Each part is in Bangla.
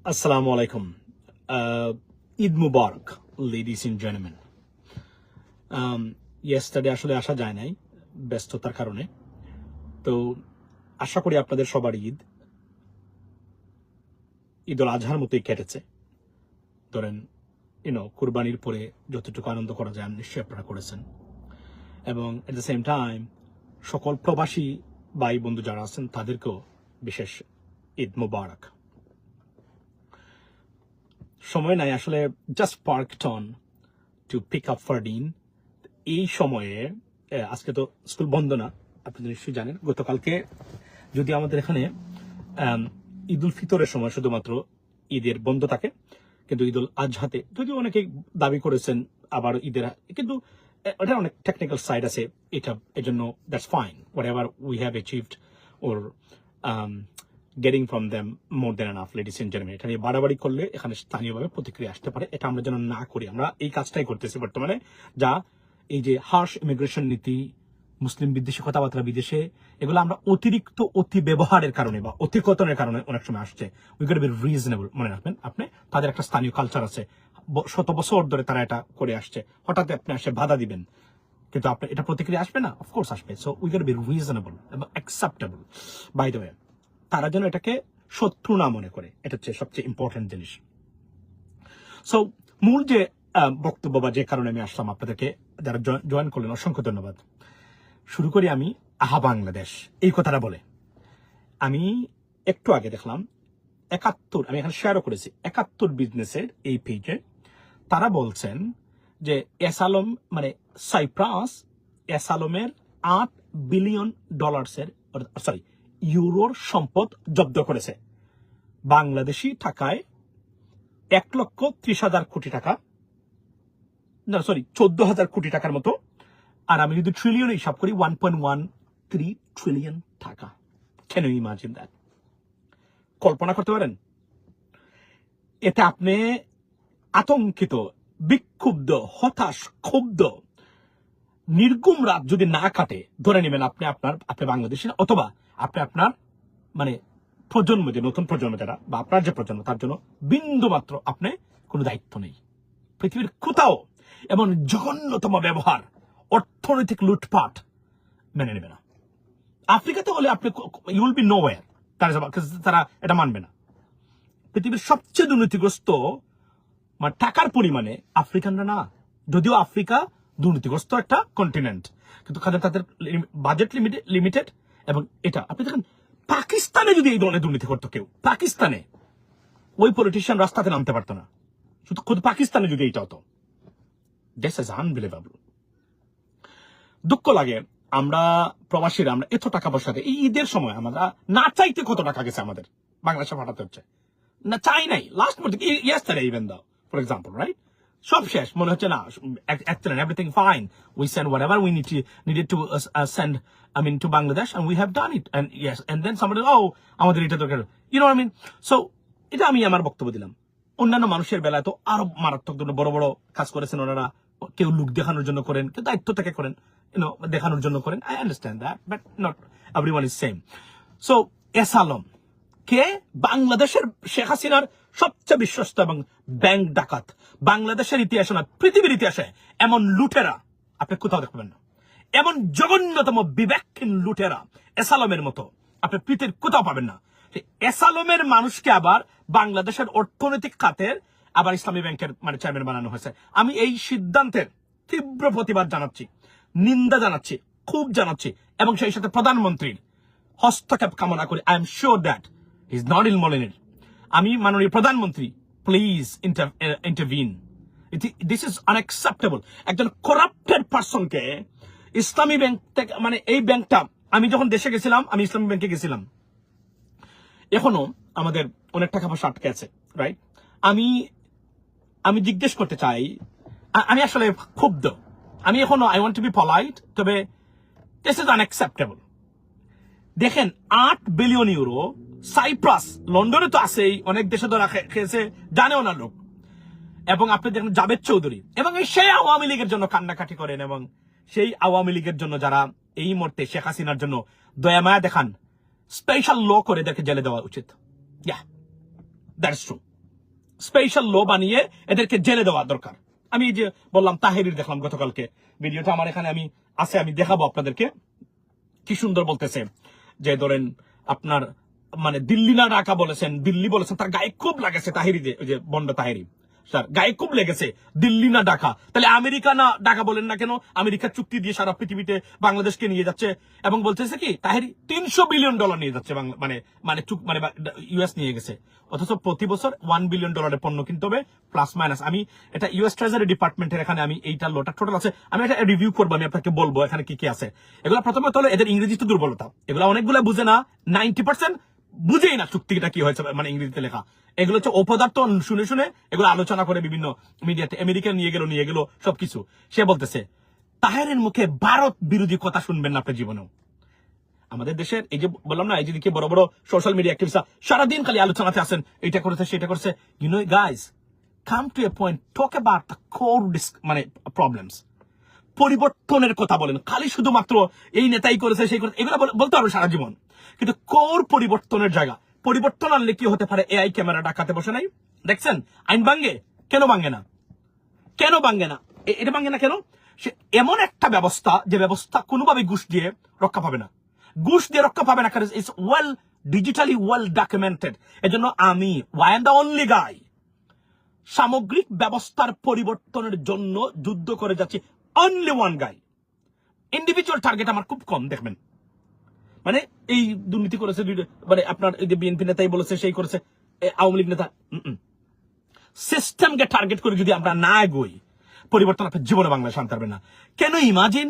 Assalamu alaikum. Eid Mubarak, ladies and gentlemen. Yesterday আসলে আসা যায় নাই ব্যস্ততার কারণে। তো আশা করি আপনাদের সবার ঈদুল আজহার মতোই কেটেছে। ধরেন কুরবানির পরে যতটুকু আনন্দ করা যায় নিশ্চয়ই আপনারা করেছেন। এবং এট দ্য সেম টাইম সকল প্রবাসী ভাই বন্ধু যারা আছেন তাদেরকেও বিশেষ ঈদ মুবারক। সময় নাই আসলে just parked on to pick up for Dean. এই সময়ে আজকে তো স্কুল বন্ধ না, আপনারা নিশ্চয়ই জানেন। গতকালকে যদি আমাদের এখানে ঈদ উল ফিতরের সময় শুধুমাত্র ঈদের বন্ধ থাকে, কিন্তু ঈদ উল আজহাতে যদিও অনেকে দাবি করেছেন আবার ঈদের, কিন্তু এটা অনেক টেকনিক্যাল সাইড আছে এটা, এজন্য that's fine, what ever we have achieved or getting from them more than enough, ladies and gentlemen. এটা নিয়ে বাড়াবাড়ি করলে এখানে স্থানীয়ভাবে প্রতিক্রিয়া আসতে পারে, এটা আমরা যেন না করি। আমরা এই কাজটাই করতেছি বর্তমানে, যা এই যে হার্শ ইমিগ্রেশন নীতি, মুসলিম বিদ্বেষী কথাবার্তা বিদেশে, এগুলো আমরা অতিরিক্ত অতি ব্যবহারের কারণে বা অতিকথনের কারণে অনেক সময় আসছে। We got be reasonable. মনে রাখবেন আপনি, তাদের একটা স্থানীয় কালচার আছে, শত বছর ধরে তারা এটা করে আসছে, হঠাৎ আপনি আসে বাধা দিবেন, কিন্তু আপনার এটা প্রতিক্রিয়া আসবে না? অফকোর্স আসবে। So we got be reasonable এবং অ্যাকসেপ্টেবল। বাই দ্য ওয়ে, তারা যেন এটাকে শত্রু না মনে করে, এটা হচ্ছে সবচেয়ে ইম্পর্টেন্ট জিনিস। সো মূল যে বক্তব্য বা যে কারণে আমি আসলাম, আপনাদেরকে যারা জয়েন করলেন অসংখ্য ধন্যবাদ। শুরু করি আমি আহা বাংলাদেশ এই কথাটা বলে। আমি একটু আগে দেখলাম 71, আমি এখানে শেয়ারও করেছি, 71 বিজনেসের এই পেজে তারা বলছেন যে এসালম মানে সাইপ্রাস এসালমের $8 বিলিয়ন ইউরোর সম্পদ জব্দ করেছে। বাংলাদেশি টাকায় 1,30,000 কোটি টাকা, না সরি 14,000 কোটি টাকার মতো। আর আমি যদি ট্রিলিয়ন হিসাব করি 1.13 ট্রিলিয়ন টাকা। Can you imagine that? কল্পনা করতে পারেন? এতে আপনি আতঙ্কিত, বিক্ষুব্ধ, হতাশ, ক্ষুব্ধ, নির্গুম রাত যদি না কাটে, ধরে নেবেন আপনি বাংলাদেশি না, অথবা আপনি আপনার মানে প্রজন্ম, যে নতুন প্রজন্ম যারা বা আপনার যে প্রজন্ম, তার জন্য বিন্দু মাত্র আপনি কোনো দায়িত্ব নেই পৃথিবীর কোথাও। এমন জঘন্যতম ব্যবহার, অর্থনৈতিক লুটপাট মেনে নেবে না। আফ্রিকাতে হলে আপনি ইউ উইল বি নোওয়্যার, তারা এটা মানবে না। পৃথিবীর সবচেয়ে দুর্নীতিগ্রস্ত মানে টাকার পরিমাণে আফ্রিকানরা না, যদিও আফ্রিকা দুর্নীতিগ্রস্ত একটা কন্টিনেন্ট, কিন্তু তাদের বাজেট লিমিটেড। এবং এটা আপনি দেখেন, পাকিস্তানে যদি এই ধরনের দুর্নীতি করতো কেউ, পাকিস্তানে ওই পলিটিশিয়ান রাস্তাতে নামতে পারতো না। শুধু খোদ পাকিস্তানে যদি এইটা হতো, দিস ইজ আনবিলিভেবল। দুঃখ লাগে আমরা প্রবাসীরা, আমরা এত টাকা পয়সা দেয় এই ঈদের সময়, আমরা না চাইতে কত টাকা গেছে আমাদের বাংলাদেশে পাঠাতে হচ্ছে, না চাই নাই। Last month yesterday even though, for example, right? সব শেষ, মনে হচ্ছে না excellent, everything fine, we send whatever we needed to send, I mean, to Bangladesh, and we have done it, and yes, and then somebody, আমাদের এটা দরকার, you know what I mean? So এটা আমি আমার বক্তব্য দিলাম। অন্যান্য মানুষের বেলায় তো আরো মারাত্মক বড় বড় কাজ করেছেন ওনারা। কেউ লুক দেখানোর জন্য করেন, কেউ দায়িত্ব থেকে করেন, দেখানোর জন্য করেন। I understand that, but not everyone is same. So এসালম কে বাংলাদেশের শেখ হাসিনার সবচেয়ে বিশ্বস্ত এবং ব্যাংক ডাকাত। বাংলাদেশের ইতিহাসে না, পৃথিবীর ইতিহাসে এমন লুটেরা আপনি কোথাও দেখবেন না। এমন জঘন্যতম বিবেকহীন লুটেরা এসালমের মতো আপনি পৃথিবীর কোথাও পাবেন না। এসালমের মানুষকে আবার বাংলাদেশের অর্থনৈতিক খাতের আবার ইসলামী ব্যাংকের মানে চেয়ারম্যান বানানো হয়েছে। আমি এই সিদ্ধান্তের তীব্র প্রতিবাদ জানাচ্ছি, নিন্দা জানাচ্ছি, খুব জানাচ্ছি, এবং সেই সাথে প্রধানমন্ত্রীর হস্তক্ষেপ কামনা করি। I am sure that he is not involved. আমি মাননীয় প্রধানমন্ত্রী, please intervene. This is unacceptable. একজন করাপ্টেড পারসনকে ইসলামী ব্যাংক থেকে, মানে এই ব্যাংকটা, আমি যখন দেশে গেছিলাম, আমি ইসলামী ব্যাংকে গেছিলাম, এখনো আমাদের অনেক টাকা পয়সা আটকে আছে, রাইট? আমি জিজ্ঞেস করতে চাই, আমি আসলে ক্ষুব্ধ, আমি এখনো I want to be polite, তবে দিস ইজ আনএক্সেপ্টেবল। দেখেন, 8 বিলিয়ন ইউরো সাইপ্রাস, লন্ডনে তো আছেই, অনেক দেশে ধরা খেয়েছে, জানেও না লোক। এবং আপনি দেখেন জাভেদ চৌধুরী, এবং সেই আওয়ামী লীগের জন্য কান্নাকাটি করেন, এবং সেই আওয়ামী লীগের জন্য যারা এই মুহূর্তে শেখ হাসিনার জন্য দয়ামায়া দেখান, স্পেশাল ল করে এদেরকে জেলে দেওয়া উচিত। That's true. স্পেশাল লো বানিয়ে এদেরকে জেলে দেওয়া দরকার। আমি এই যে বললাম তাহেরির দেখলাম গতকালকে ভিডিওটা আমার এখানে আমি আমি দেখাবো আপনাদেরকে, কি সুন্দর বলতেছে যে ধরেন আপনার মানে দিল্লি না ঢাকা বলেছেন, দিল্লি বলেছেন, তার গায়ে খুব লাগেছে তাহেরি, যে বন্ড তাহেরি স্যার গায়ে খুব লেগেছে দিল্লি না ঢাকা। তাহলে আমেরিকা না ঢাকা বলেন না কেন? আমেরিকার চুক্তি দিয়ে সারা পৃথিবীতে বাংলাদেশকে নিয়ে যাচ্ছে এবং বলতেছে কি তাহেরি $300 বিলিয়ন নিয়ে যাচ্ছে মানে মানে মানে ইউএস নিয়ে গেছে, অথচ প্রতি বছর $1 বিলিয়ন পণ্য কিনতে হবে প্লাস মাইনাস। আমি এটা ইউএস ট্রেজারি ডিপার্টমেন্টের এখানে আমি এইটা লোটা টোটাল আছে, আমি এটা রিভিউ করবো, আমি আপনাকে বলবো এখানে কি কি আছে। এগুলো প্রথমত হলো এদের ইংরেজিতে দুর্বলতা, এগুলো অনেকগুলো বুঝে না, 90% বুঝেই না চুক্তিটা কি হয়েছে মানে ইংরেজিতে লেখা। এগুলো হচ্ছে অপদার্থ শুনে শুনে এগুলো আলোচনা করে বিভিন্ন মিডিয়াতে, আমেরিকা নিয়ে গেল সবকিছু। সে বলতেছে তাহেরের মুখে ভারত বিরোধী কথা শুনবেন না আপনার জীবনেও। আমাদের দেশের এই যে বললাম না, এই যেদিকে বড় বড় সোশ্যাল মিডিয়া অ্যাক্টিভিস্টরা সারাদিন খালি আলোচনাতে আসেন, এটা করেছে সেটা করেছে। You know guys, come to a point, talk about the core মানে প্রবলেমস। পরিবর্তনের কথা বলেন, খালি শুধুমাত্র এই নেতাই করেছে সেই করেছে এগুলো বলতে পারবে সারা জীবন, কিন্তু কোর পরিবর্তনের জায়গা। পরিবর্তন আনলে কি হতে পারে? এআই ক্যামেরা ডাকাতে বসে নাই, দেখছেন আইন ভাঙ্গে, কেন ভাঙ্গে না? কেন ভাঙ্গে না? এটা ভাঙ্গে না কেন? সে এমন একটা ব্যবস্থা, যে ব্যবস্থা কোনোভাবে ঘুষ দিয়ে রক্ষা পাবে না, ঘুষ দিয়ে রক্ষা পাবে না, কারণ it's well digitally well documented. এজন্য আমি ওয়াই এম দ্য অনলি গাই সামগ্রিক ব্যবস্থার পরিবর্তনের জন্য যুদ্ধ করে যাচ্ছি, অনলি ওয়ান গাই। ইন্ডিভিজুয়াল টার্গেট আমার খুব কম দেখবেন, মানে এই দুর্নীতি করেছে মানে আপনার এই যে বিএনপি নেতাই বলেছে সেই করেছে, আওয়ামী লীগ নেতা, সিস্টেমকে টার্গেট করে যদি আমরা না এগোই, পরিবর্তন আপনার জীবনে বাংলাদেশ আনতে পারবে না। কেন? ইমাজিন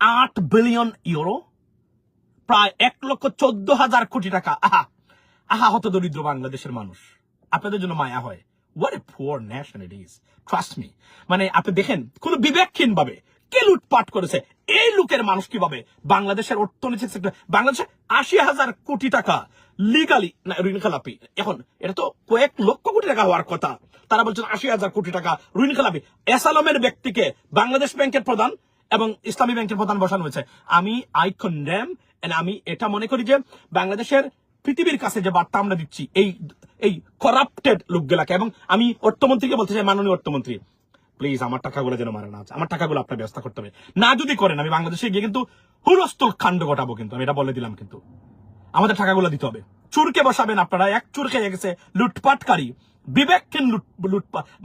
8 বিলিয়ন ইউরো, প্রায় 1,14,000 কোটি টাকা। আহা আহা, হত দরিদ্র বাংলাদেশের মানুষ, আপনাদের জন্য মায়া হয়। What a poor nation it is, trust me। মানে আপনি দেখেন কোন বিবেকহীন ভাবে কে লুটপাট করেছে, এই লোকের মানুষ কিভাবে বাংলাদেশের অর্থনৈতিক সেক্টর, বাংলাদেশে 80,000 কোটি টাকা লিগালি ঋণ খেলাপি। এখন এটা তো কয়েক লক্ষ কোটি টাকা হওয়ার কথা, তারা বলছেন 80,000 কোটি টাকা ঋণ খেলাপি। এসালমের ব্যক্তিকে বাংলাদেশ ব্যাংকের প্রধান এবং ইসলামী ব্যাংকের প্রধান বসানো হয়েছে। আই কন্ডেম, আমি এটা মনে করি যে বাংলাদেশের পৃথিবীর কাছে যে বার্তা আমরা দিচ্ছি এই করাপ্টেড লোকগুলাকে, এবং আমি অর্থমন্ত্রীকে বলতে চাই, মাননীয় অর্থমন্ত্রী প্লিজ আমার টাকাগুলো যেন মারা না আছে, আমার টাকাগুলো আপনার ব্যবস্থা করতে হবে। না যদি করেন আমি বাংলাদেশে গিয়ে কিন্তু হুলস্থুল কাণ্ড ঘটাবো, কিন্তু আমি এটা বলে দিলাম। কিন্তু আমাদের টাকাগুলো দিতে হবে। চুরকে বসাবেন আপনারা, এক চুর খেয়ে গেছে লুটপাটকারী, বিবেকহীন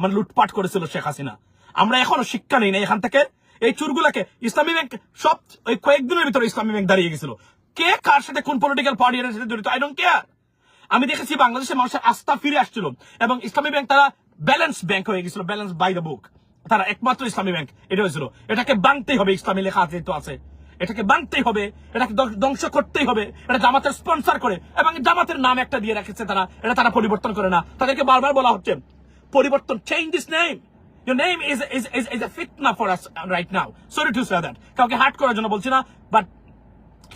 মানে লুটপাট করেছিল শেখ হাসিনা। আমরা এখনো শিক্ষা নেই না এখান থেকে। এই চুরগুলাকে ইসলামী ব্যাংক সব ওই কয়েকদিনের ভিতরে ইসলামী ব্যাংক দাঁড়িয়ে গেছিল। কে কার সাথে কোন পলিটিক্যাল পার্টির সাথে জড়িত আই ডোন্ট কেয়ার। আমি দেখেছি বাংলাদেশের মানুষের আস্থা ফিরে আসছিল এবং ইসলামী ব্যাংক তারা ব্যালেন্স ব্যাংক হয়ে গেছিল, ব্যালেন্স বাই দ্য বুক। তারা একমাত্র ইসলামী ব্যাংক এটা হয়েছিল। এটাকে ভাঙতেই হবে, ইসলামী লেখা আছে তো আছে, এটাকে ভাঙতেই হবে, এটাকে ধ্বংস করতেই হবে। এটা জামাতের স্পন্সর করে এবং জামাতের নাম একটা দিয়ে রাখছে তারা, এটা তারা পরিবর্তন করে না। তাদেরকে বারবার বলা হচ্ছে পরিবর্তন, change this name, your name is a fitna for us right now, sorry to say that। কাউকে হার্ট করার জন্য বলছি না, বাট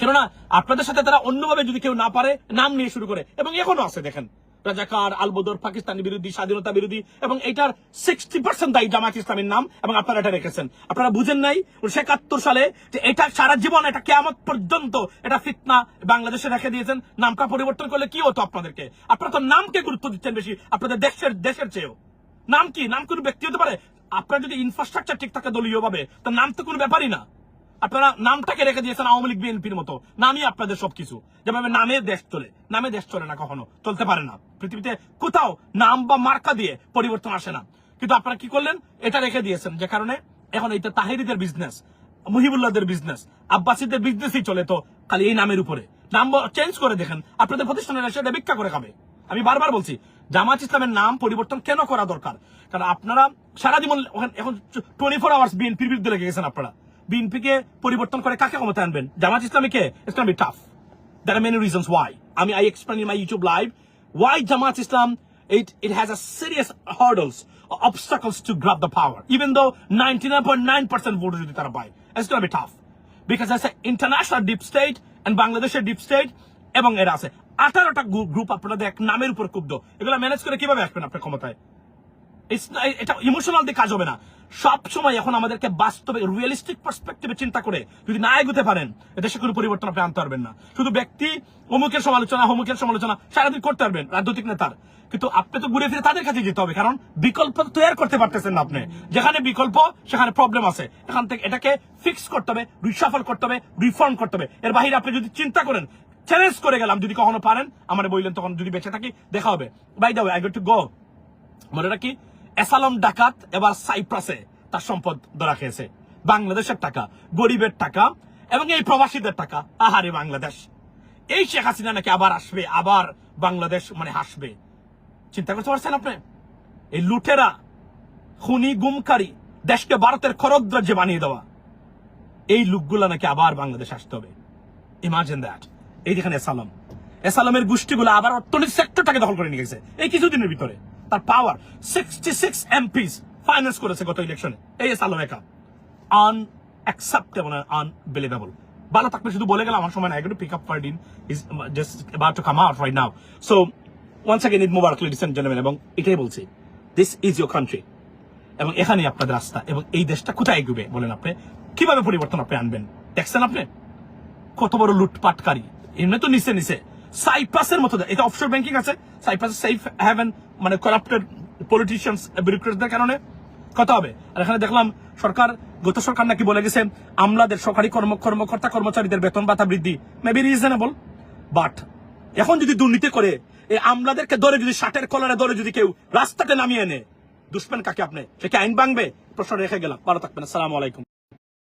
কেননা আপনাদের সাথে তারা অন্যভাবে যদি কেউ না পারে নাম নিয়ে শুরু করে, এবং এখনো আছে দেখেন রাজাকার, আলবদর, পাকিস্তানি বিরোধী, স্বাধীনতা বিরোধী, এবং এটার 60% দায়ী জামাত ইসলামের নাম, এবং আপনারা এটা রেখেছেন। আপনারা বুঝেন নাই 1971 সালে যে এটা সারা জীবন, এটা কিয়ামত পর্যন্ত এটা ফিতনা বাংলাদেশে রেখে দিয়েছেন। নামটা পরিবর্তন করলে কি হতো আপনাদেরকে? আপনারা তো নামকে গুরুত্ব দিচ্ছেন বেশি আপনাদের দেশের চেয়েও। নাম কি? নাম কোনো ব্যক্তি হতে পারে? আপনার যদি ইনফ্রাস্ট্রাকচার ঠিক থাকে দলীয় ভাবে, তো নাম তো কোনো ব্যাপারই না। আপনারা নামটাকে রেখে দিয়েছেন আওয়ামী লীগ বিএনপির মতো। নামই আপনাদের সবকিছু। যেভাবে নামে দেশ চলে, নামে দেশ চলে না, কখনো চলতে পারে না। পৃথিবীতে কোথাও নাম বা মার্কা দিয়ে পরিবর্তন আসে না। কিন্তু আপনারা কি করলেন? এটা রেখে দিয়েছেন, যে কারণে এখন এইটা তাহেরিদের বিজনেস, মুহিবুল্লাহদের বিজনেস, আব্বাসীদের বিজনেসই চলে তো খালি এই নামের উপরে। নাম চেঞ্জ করে দেখেন, আপনাদের প্রতিষ্ঠানের এসে ভিক্ষা করে খাবে। আমি বারবার বলছি জামাত ইসলামের নাম পরিবর্তন কেন করা দরকার, কারণ আপনারা সারা জীবন এখন 24 আওয়ার্স বিএনপির বিরুদ্ধে লেগে গেছেন। আপনারা বিএনপিকে পরিবর্তন করে কাকে ক্ষমতা আনবেন? জামাত ইসলামীকে? It's gonna be tough. There are many reasons why. I explain in my YouTube live why Jamaat Islam it has a serious hurdles, obstacles to grab the power. Even though 99.9% vote যদি তারা পায়, it's gonna be tough because there's an international deep state and Bangladesh's deep state, এবং এরা আছে 18টা গ্রুপ আপনাদের এক নামের উপর ক্ষুব্ধ। এগুলো ম্যানেজ করে কিভাবে আসবেন আপনার ক্ষমতায়? এটা ইমোশনাল দিয়ে কাজ হবে না। সব সময় এখন আমাদেরকে বাস্তবে রিয়েলিস্টিক পার্সপেক্টিভে চিন্তা করে যদি না এগোতে পারেন এদেশে কোনো পরিবর্তন আপনি আনতে পারবেন না। শুধু ব্যক্তি অমুকের সমালোচনা সারাদিন করতে পারবেন রাজনৈতিক নেতার, কিন্তু আপনি তো ঘুরে ফিরে তাদের কাছে যেতে হবে, কারণ বিকল্প তৈরি করতে পারতেছেন না আপনি। যেখানে বিকল্প সেখানে প্রবলেম আছে, এখান থেকে এটাকে ফিক্স করতে হবে, রিশাফল করতে হবে, রিফর্ম করতে হবে। এর বাইরে আপনি যদি চিন্তা করেন চ্যালেঞ্জ করে গেলাম, যদি কখনো পারেন আমার বললেন, তখন যদি বেঁচে থাকি দেখা হবে। By the way, I got to go. মনে রাখি এসালম ডাকাত এবার সাইপ্রাসে তার সম্পদ ধরা খেয়েছে, বাংলাদেশের টাকা, গরিবের টাকা এবং এই প্রবাসীদের টাকা। আহারে বাংলাদেশ, এই শেখ হাসিনা নাকি আবার আসবে, আবার বাংলাদেশ মানে হাসবে। চিন্তা করতে পারছেন আপনি? এই লুটেরা, খুনি, গুমকারী, দেশকে ভারতের খরদ্রাজ্যে বানিয়ে দেওয়া এই লোকগুলা নাকি আবার বাংলাদেশ আসতে হবে। Imagine that. এই যেখানে এসালামের গোষ্ঠীগুলো আবার অর্থনৈতিক সেক্টরটাকে দখল করে নিয়ে গেছে এই কিছুদিনের ভিতরে। তার পাওয়ার 66 এমপিস ফাইন্যান্স করেছে গত ইলেকশনে এই এসালাম একা। Unacceptable, unbelievable. ভালো থাকবে, শুধু বলে গেলাম আমার সময় না। I got to pick up Fardeen, he's just about to come out right now. So once again, Eid Mubarak ladies and gentlemen, এবং এটাই বলছি, this is your country, এবং এখানেই আপনাদের রাস্তা, এবং এই দেশটা কোথায় এগোবে বলেন আপনি? কিভাবে পরিবর্তন আপনি আনবেন? দেখছেন আপনি কত বড় লুটপাটকারী। এমনি তো নিচে সাইপ্রাসের মতো, এটা অফশোর ব্যাংকিং আছে, সাইপ্রাস সেফ হ্যাভেন, মানে করাপ্টেড পলিটিশিয়ানস, বিউরোক্রেটদের কারণে কত হবে। আর এখানে দেখলাম গত সরকার নাকি বলে গেছে আমলাদের, সরকারি কর্মকর্তা কর্মচারীদের বেতন ভাতা বৃদ্ধি মেবি রিজনেবল, বাট এখন যদি দুর্নীতি করে এই আমলাদেরকে ধরে, যদি শার্টের কলারে ধরে যদি কেউ রাস্তাতে নামিয়ে এনে দুশ্মন কাকে আপনি, সে কি আইন ভাঙবে? প্রশ্ন রেখে গেলাম। ভালো থাকবেন, আসসালামু আলাইকুম।